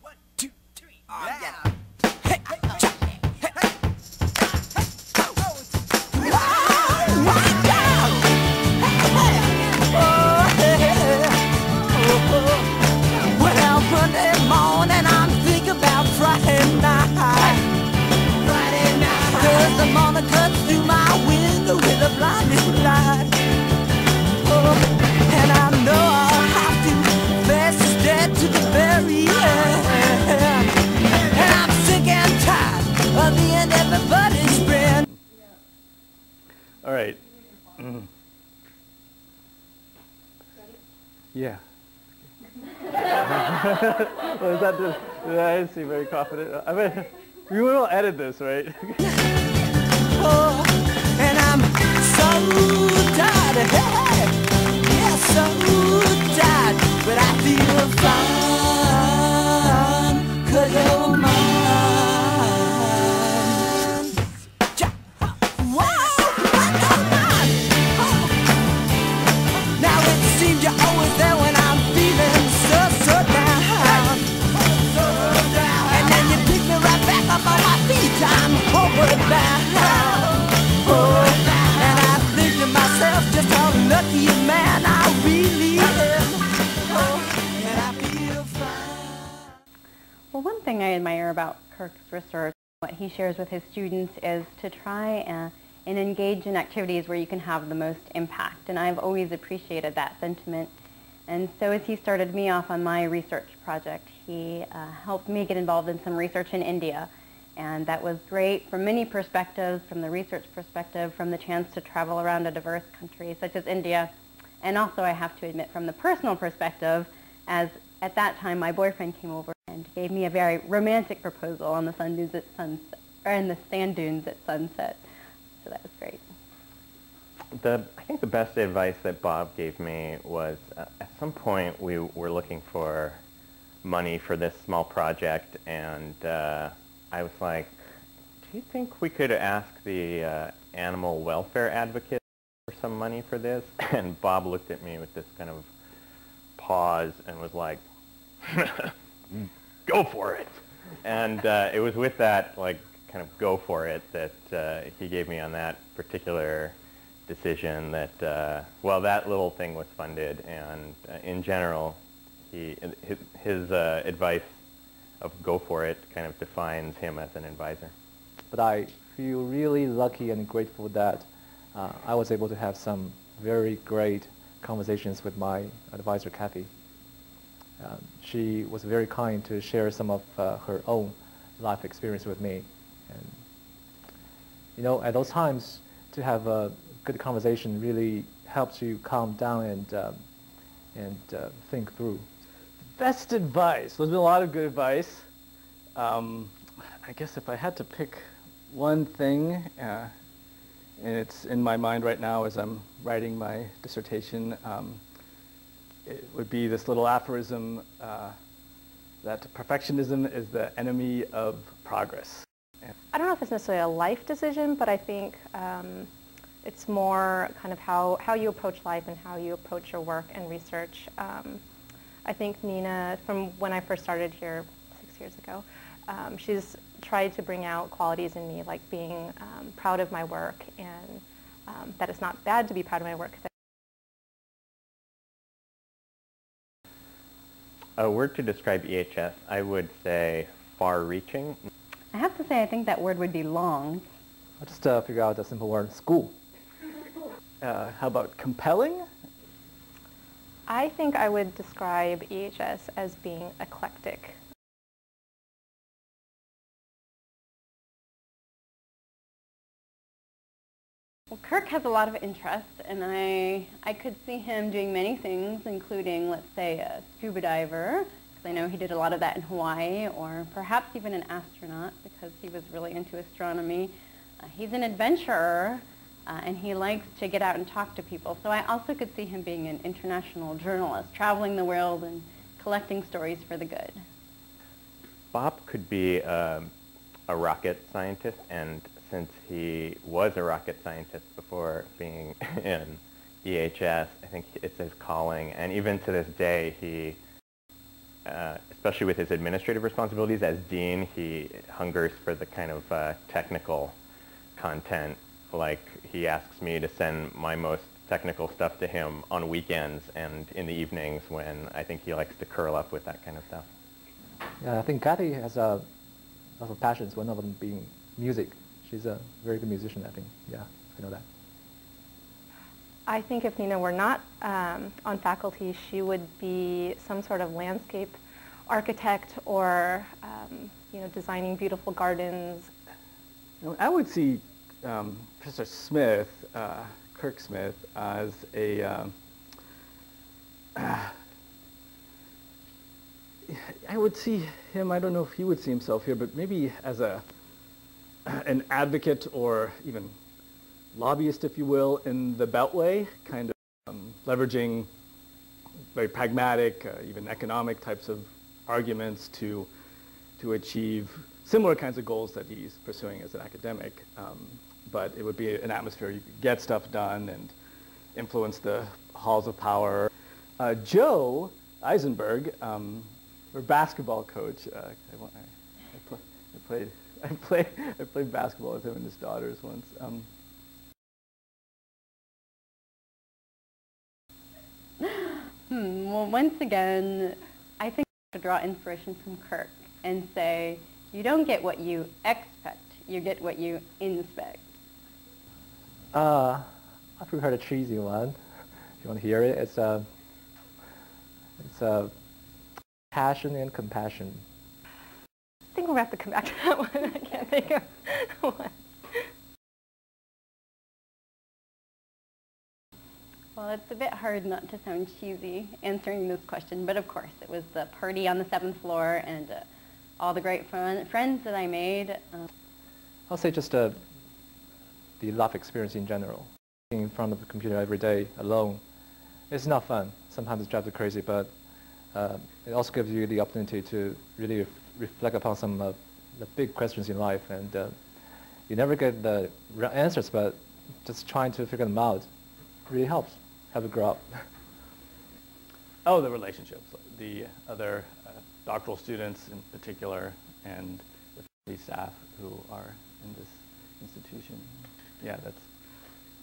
1, 2, 3. Oh, Yeah. yeah. Hey, hey, cha, hey, hey. Well, Monday morning I'm thinking about Friday night. Cause the morning cuts through my window with a blinding light. And I know I'll have to face this dead to the very end. And I'm sick and tired of the end everybody's friend. All right. Yeah. Well, is that just, I seem very confident. I mean, we will edit this, right? Oh, and I'm so tired, hey, yeah, so tired, but I feel fine, 'cause you're mine. Whoa, oh. Now it seems you're always there when I'm feeling so down. And then you pick me right back up on my feet, I'm homeward bound. And I think to myself just how lucky a man I really am. And I feel fine. Well, one thing I admire about Kirk's research, what he shares with his students, is to try and engage in activities where you can have the most impact. And I've always appreciated that sentiment. And so as he started me off on my research project, he helped me get involved in some research in India. And that was great from many perspectives, from the research perspective, from the chance to travel around a diverse country such as India. And also, I have to admit, from the personal perspective, as at that time my boyfriend came over and gave me a very romantic proposal on the sand dunes at sunset, or in the sand dunes at sunset. So that was great. I think the best advice that Bob gave me was at some point we were looking for money for this small project, and I was like, do you think we could ask the animal welfare advocate for some money for this? And Bob looked at me with this kind of pause and was like, go for it. And it was with that, like, kind of go for it that he gave me on that particular decision that, well, that little thing was funded, and in general, his advice of go for it kind of defines him as an advisor. But I feel really lucky and grateful that I was able to have some very great conversations with my advisor, Kathy. She was very kind to share some of her own life experience with me. And, you know, at those times, to have a good conversation really helps you calm down and think through. Best advice. There's been a lot of good advice. I guess if I had to pick one thing, and it's in my mind right now as I'm writing my dissertation, it would be this little aphorism that perfectionism is the enemy of progress. I don't know if it's necessarily a life decision, but I think it's more kind of how you approach life and how you approach your work and research. I think Nina, from when I first started here 6 years ago, she's tried to bring out qualities in me, like being proud of my work, and that it's not bad to be proud of my work. A word to describe EHS, I would say far-reaching. I have to say, I think that word would be long. I'll just figure out a simple word, school. How about compelling? I think I would describe EHS as being eclectic. Well, Kirk has a lot of interest, and I could see him doing many things, including, let's say, a scuba diver, because I know he did a lot of that in Hawaii, or perhaps even an astronaut, because he was really into astronomy. He's an adventurer, and he likes to get out and talk to people. So I also could see him being an international journalist, traveling the world and collecting stories for the good. Bob could be a rocket scientist, and since he was a rocket scientist before being in EHS, I think it's his calling. And even to this day, especially with his administrative responsibilities as dean, he hungers for the kind of technical content. Like, he asks me to send my most technical stuff to him on weekends and in the evenings when I think he likes to curl up with that kind of stuff. Yeah, I think Kathy has a lot of passions, one of them being music. She's a very good musician, I think. Yeah, I know that. I think if Nina were not on faculty, she would be some sort of landscape architect or designing beautiful gardens. I would see Professor Smith, Kirk Smith, as a I would see him, I don't know if he would see himself here, but maybe as an advocate or even lobbyist, if you will, in the Beltway, kind of leveraging very pragmatic, even economic types of arguments to achieve similar kinds of goals that he's pursuing as an academic. But it would be an atmosphere you could get stuff done and influence the halls of power. Joe Eisenberg, our basketball coach, I played basketball with him and his daughters once. Well, once again, I think to draw inspiration from Kirk and say, you don't get what you expect, you get what you inspect. I prepared a cheesy one. If you want to hear it, it's passion and compassion. I think we'll have to come back to that one. I can't think of one. Well, it's a bit hard not to sound cheesy answering this question, but of course it was the party on the 7th floor and all the great friends that I made. I'll say just the life experience in general. Being in front of the computer every day alone, it's not fun. Sometimes it drives you crazy, but it also gives you the opportunity to really reflect upon some of the big questions in life, and you never get the answers, but just trying to figure them out really helps. Help you grow up. Oh, the relationships, the other doctoral students in particular, and the faculty staff who are in this institution. Yeah,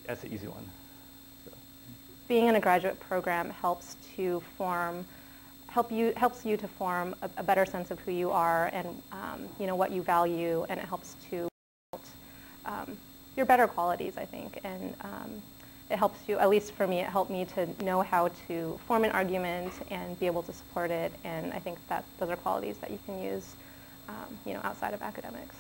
that's an easy one. So. Being in a graduate program helps you to form a better sense of who you are and what you value, and it helps to your better qualities, I think. And it helps you, at least for me, it helped me to know how to form an argument and be able to support it. And I think that those are qualities that you can use outside of academics.